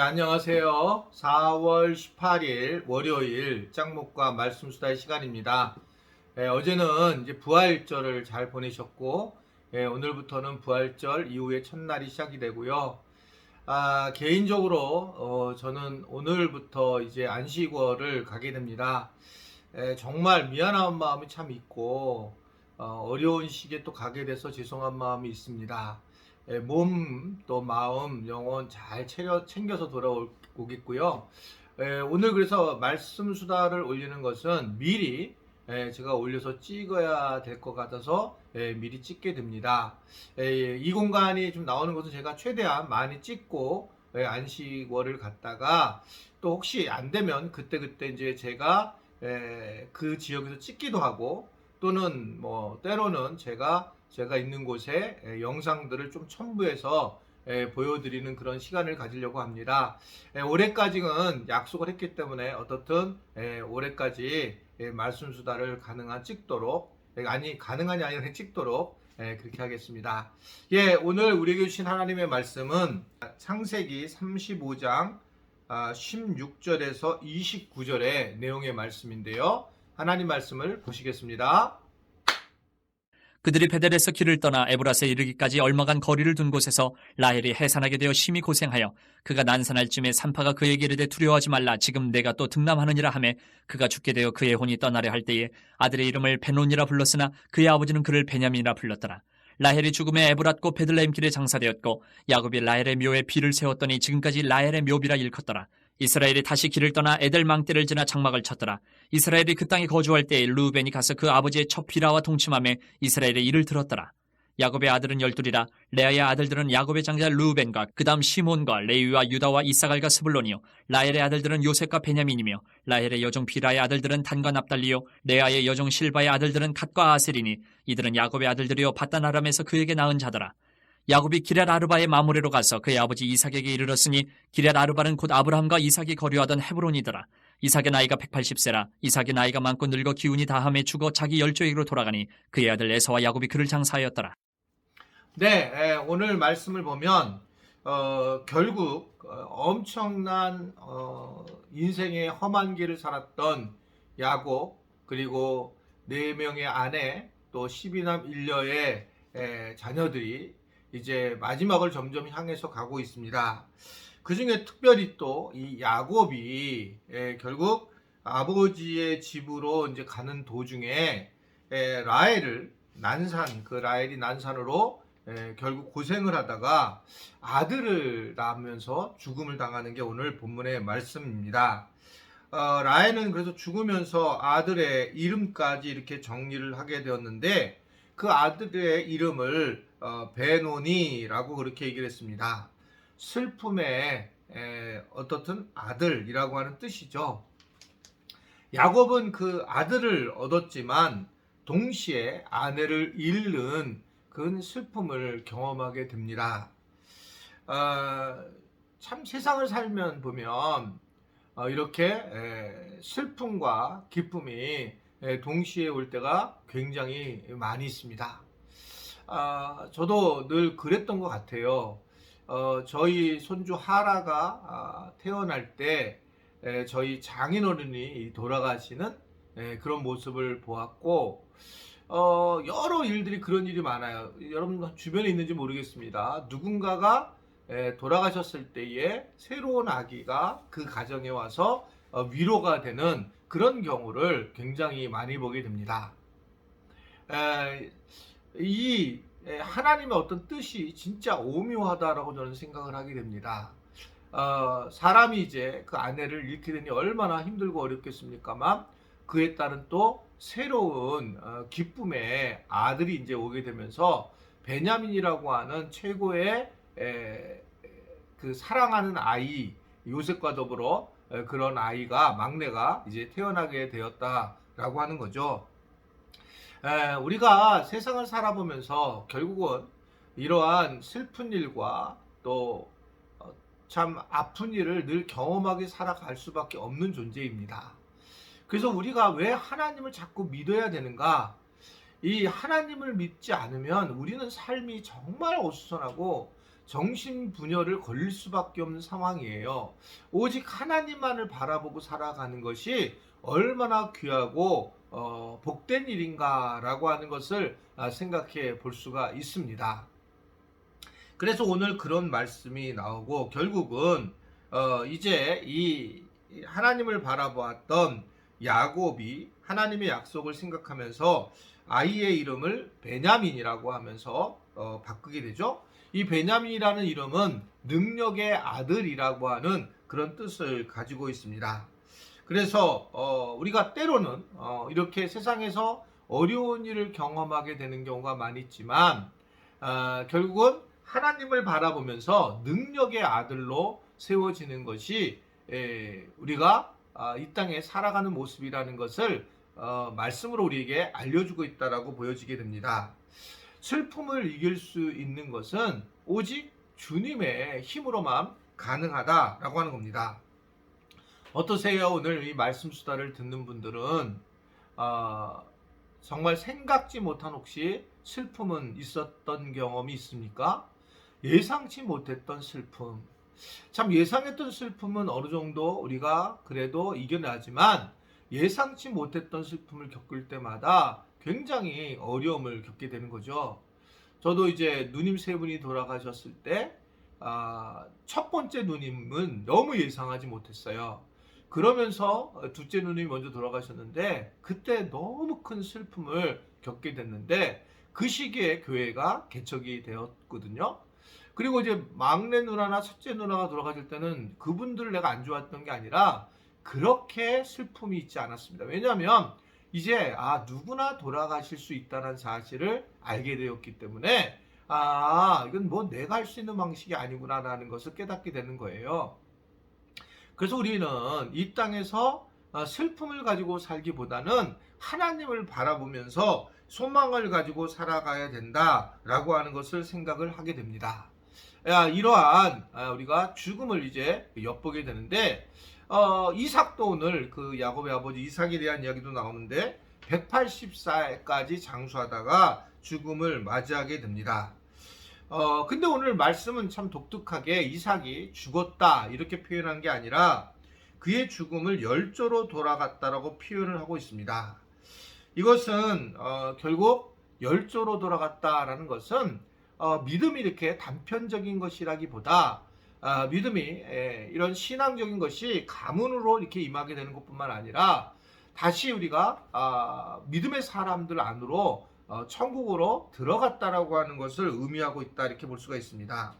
네, 안녕하세요. 4월 18일 월요일 짱목과 말씀 수다의 시간입니다. 어제는 이제 부활절을 잘 보내셨고, 오늘부터는 부활절 이후의 첫날이 시작이 되고요. 개인적으로 저는 오늘부터 이제 안식월을 가게 됩니다. 정말 미안한 마음이 참 있고 어려운 시기에 또 가게 돼서 죄송한 마음이 있습니다. 몸, 또 마음, 영혼 잘 챙겨서 돌아오겠고요. 오늘 그래서 말씀 수다를 올리는 것은 미리 제가 올려서 찍어야 될 것 같아서 미리 찍게 됩니다. 이 공간이 좀 나오는 것은 제가 최대한 많이 찍고 안식월을 갔다가 또 혹시 안 되면 그때그때 이제 제가 그 지역에서 찍기도 하고, 또는 뭐 때로는 제가 있는 곳에 영상들을 좀 첨부해서 보여드리는 그런 시간을 가지려고 합니다. 올해까지는 약속을 했기 때문에 어떻든 올해까지 말씀 수다를 가능한이 아니라 찍도록 그렇게 하겠습니다. 오늘 우리에게 주신 하나님의 말씀은 창세기 35장 16절에서 29절의 내용의 말씀인데요. 하나님 말씀을 보시겠습니다. 그들이 베델에서 길을 떠나 에브라스에 이르기까지 얼마간 거리를 둔 곳에서 라헬이 해산하게 되어 심히 고생하여 그가 난산할 쯤에 산파가 그에게 이르되 두려워하지 말라, 지금 내가 또 등남하느니라 하매 그가 죽게 되어 그의 혼이 떠나려 할 때에 아들의 이름을 베논이라 불렀으나 그의 아버지는 그를 베냐민이라 불렀더라. 라헬이 죽음에 에브랏 곧 베들레헴 길에 장사되었고 야곱이 라헬의 묘에 비를 세웠더니 지금까지 라헬의 묘비라 일컫더라. 이스라엘이 다시 길을 떠나 에델 망대를 지나 장막을 쳤더라. 이스라엘이 그 땅에 거주할 때에 르우벤이 가서 그 아버지의 첫 비라와 동침하며 이스라엘의 일을 들었더라. 야곱의 아들은 12이라 레아의 아들들은 야곱의 장자 르우벤과 그 다음 시몬과 레위와 유다와 이사갈과 스불론이요, 라헬의 아들들은 요셉과 베냐민이며 라헬의 여종 비라의 아들들은 단과 납달리요, 레아의 여종 실바의 아들들은 갓과 아셀이니 이들은 야곱의 아들들이요 밧단 아람에서 그에게 낳은 자더라. 야곱이 기럇 아르바의 마므레로 가서 그의 아버지 이삭에게 이르렀으니 기럇 아르바는 곧 아브라함과 이삭이 거류하던 헤브론이더라. 이삭의 나이가 180세라. 이삭의 나이가 많고 늙어 기운이 다함에 죽어 자기 열조에게로 돌아가니 그의 아들 에서와 야곱이 그를 장사하였더라. 네, 오늘 말씀을 보면 결국 엄청난 인생의 험한 길을 살았던 야곱, 그리고 4명의 아내, 또 12남 1녀의 자녀들이 이제 마지막을 점점 향해서 가고 있습니다. 그 중에 특별히 또 이 야곱이 결국 아버지의 집으로 이제 가는 도중에 라헬이 난산으로 결국 고생을 하다가 아들을 낳으면서 죽음을 당하는 게 오늘 본문의 말씀입니다. 라헬은 그래서 죽으면서 아들의 이름까지 이렇게 정리를 하게 되었는데, 그 아들의 이름을 베노니라고 그렇게 얘기를 했습니다. 슬픔의 어떻든 아들이라고 하는 뜻이죠. 야곱은 그 아들을 얻었지만 동시에 아내를 잃는 그 슬픔을 경험하게 됩니다. 참 세상을 살면 보면 이렇게 슬픔과 기쁨이 동시에 올 때가 굉장히 많이 있습니다. 저도 늘 그랬던 것 같아요. 저희 손주 하라가 태어날 때 저희 장인어른이 돌아가시는 그런 모습을 보았고, 여러 일들이 그런 일이 많아요. 여러분 주변에 있는지 모르겠습니다. 누군가가 돌아가셨을 때에 새로운 아기가 그 가정에 와서 위로가 되는 그런 경우를 굉장히 많이 보게 됩니다. 이 하나님의 어떤 뜻이 진짜 오묘하다라고 저는 생각을 하게 됩니다. 사람이 이제 그 아내를 잃게 되니 얼마나 힘들고 어렵겠습니까만, 그에 따른 또 새로운 기쁨의 아들이 이제 오게 되면서 베냐민이라고 하는 최고의 그 사랑하는 아이 요셉과 더불어 그런 아이가, 막내가 이제 태어나게 되었다라고 하는 거죠. 우리가 세상을 살아보면서 결국은 이러한 슬픈 일과 또 참 아픈 일을 늘 경험하게 살아갈 수밖에 없는 존재입니다. 그래서 우리가 왜 하나님을 자꾸 믿어야 되는가? 이 하나님을 믿지 않으면 우리는 삶이 정말 어수선하고 정신분열을 걸릴 수밖에 없는 상황이에요. 오직 하나님만을 바라보고 살아가는 것이 얼마나 귀하고 복된 일인가라고 하는 것을 생각해 볼 수가 있습니다. 그래서 오늘 그런 말씀이 나오고 결국은 이제 이 하나님을 바라보았던 야곱이 하나님의 약속을 생각하면서 아이의 이름을 베냐민이라고 하면서 바꾸게 되죠. 이 베냐민이라는 이름은 능력의 아들이라고 하는 그런 뜻을 가지고 있습니다. 그래서 우리가 때로는 이렇게 세상에서 어려운 일을 경험하게 되는 경우가 많이 있지만 결국은 하나님을 바라보면서 능력의 아들로 세워지는 것이 우리가 이 땅에 살아가는 모습이라는 것을 말씀으로 우리에게 알려주고 있다라고 보여지게 됩니다. 슬픔을 이길 수 있는 것은 오직 주님의 힘으로만 가능하다라고 하는 겁니다. 어떠세요? 오늘 이 말씀 수다를 듣는 분들은 정말 생각지 못한 혹시 슬픔은 있었던 경험이 있습니까? 예상치 못했던 슬픔. 참 예상했던 슬픔은 어느 정도 우리가 그래도 이겨내지만 예상치 못했던 슬픔을 겪을 때마다 굉장히 어려움을 겪게 되는 거죠. 저도 이제 누님 세 분이 돌아가셨을 때 첫 번째 누님은 너무 예상하지 못했어요. 그러면서 둘째 누님이 먼저 돌아가셨는데 그때 너무 큰 슬픔을 겪게 됐는데 그 시기에 교회가 개척이 되었거든요. 그리고 이제 막내 누나나 첫째 누나가 돌아가실 때는 그분들을 내가 안 좋아했던 게 아니라 그렇게 슬픔이 있지 않았습니다. 왜냐하면 이제 누구나 돌아가실 수 있다는 사실을 알게 되었기 때문에 이건 뭐 내가 할 수 있는 방식이 아니구나라는 것을 깨닫게 되는 거예요. 그래서 우리는 이 땅에서 슬픔을 가지고 살기보다는 하나님을 바라보면서 소망을 가지고 살아가야 된다라고 하는 것을 생각을 하게 됩니다. 이러한 우리가 죽음을 이제 엿보게 되는데 이삭도 오늘 그 야곱의 아버지 이삭에 대한 이야기도 나오는데 180살까지 장수하다가 죽음을 맞이하게 됩니다. 근데 오늘 말씀은 참 독특하게 이삭이 죽었다 이렇게 표현한 게 아니라 그의 죽음을 열조로 돌아갔다라고 표현을 하고 있습니다. 이것은 결국 열조로 돌아갔다라는 것은 믿음이 이렇게 단편적인 것이라기보다 믿음이 이런 신앙적인 것이 가문으로 이렇게 임하게 되는 것뿐만 아니라 다시 우리가 믿음의 사람들 안으로 천국으로 들어갔다라고 하는 것을 의미하고 있다 이렇게 볼 수가 있습니다.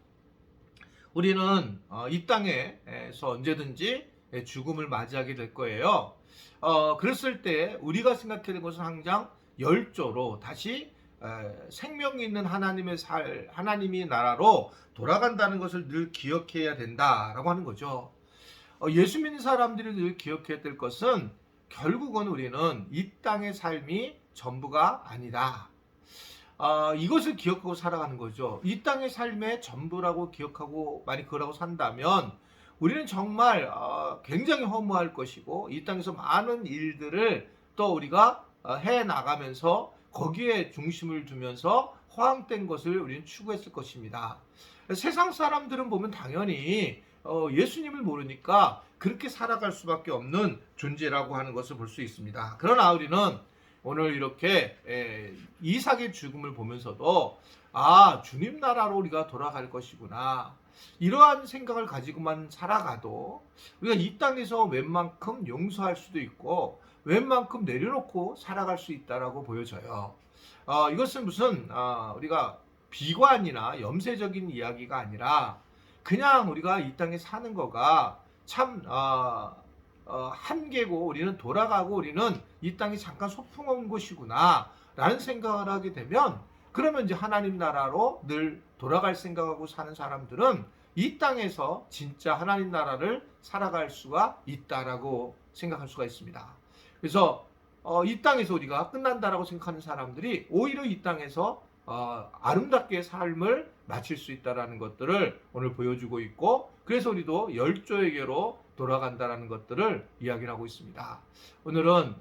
우리는 이 땅에서 언제든지 죽음을 맞이하게 될 거예요. 그랬을 때 우리가 생각해야 되는 것은 항상 열조로 다시 생명이 있는 하나님의 나라로 돌아간다는 것을 늘 기억해야 된다라고 하는 거죠. 예수 믿는 사람들이 늘 기억해야 될 것은 결국은 우리는 이 땅의 삶이 전부가 아니다. 이것을 기억하고 살아가는 거죠. 이 땅의 삶의 전부라고 기억하고 만약 그러고 산다면 우리는 정말 굉장히 허무할 것이고 이 땅에서 많은 일들을 또 우리가 해 나가면서 거기에 중심을 두면서 허황된 것을 우리는 추구했을 것입니다. 세상 사람들은 보면 당연히 예수님을 모르니까 그렇게 살아갈 수밖에 없는 존재라고 하는 것을 볼 수 있습니다. 그러나 우리는 오늘 이렇게 이삭의 죽음을 보면서도 주님 나라로 우리가 돌아갈 것이구나 이러한 생각을 가지고만 살아가도 우리가 이 땅에서 웬만큼 용서할 수도 있고 웬만큼 내려놓고 살아갈 수 있다라고 보여져요. 이것은 무슨 우리가 비관이나 염세적인 이야기가 아니라 그냥 우리가 이 땅에 사는 거가 참 한계고 우리는 돌아가고 우리는 이 땅이 잠깐 소풍 온 곳이구나 라는 생각을 하게 되면 그러면 이제 하나님 나라로 늘 돌아갈 생각하고 사는 사람들은 이 땅에서 진짜 하나님 나라를 살아갈 수가 있다라고 생각할 수가 있습니다. 그래서 이 땅에서 우리가 끝난다라고 생각하는 사람들이 오히려 이 땅에서 아름답게 삶을 마칠 수 있다라는 것들을 오늘 보여주고 있고 그래서 우리도 열조에게로 돌아간다라는 것들을 이야기를 하고 있습니다. 오늘은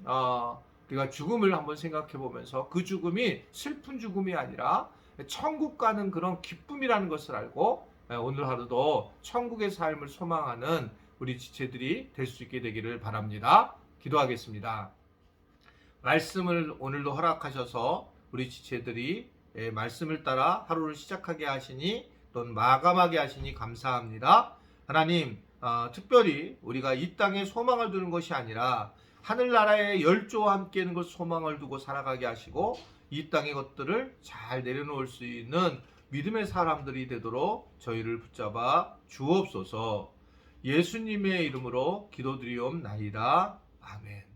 우리가 죽음을 한번 생각해 보면서 그 죽음이 슬픈 죽음이 아니라 천국 가는 그런 기쁨이라는 것을 알고 오늘 하루도 천국의 삶을 소망하는 우리 지체들이 될 수 있게 되기를 바랍니다. 기도하겠습니다. 말씀을 오늘도 허락하셔서 우리 지체들이 말씀을 따라 하루를 시작하게 하시니 또는 마감하게 하시니 감사합니다. 하나님, 특별히 우리가 이 땅에 소망을 두는 것이 아니라 하늘나라의 열조와 함께 있는 것 소망을 두고 살아가게 하시고 이 땅의 것들을 잘 내려놓을 수 있는 믿음의 사람들이 되도록 저희를 붙잡아 주옵소서. 예수님의 이름으로 기도드리옵나이다. 아멘.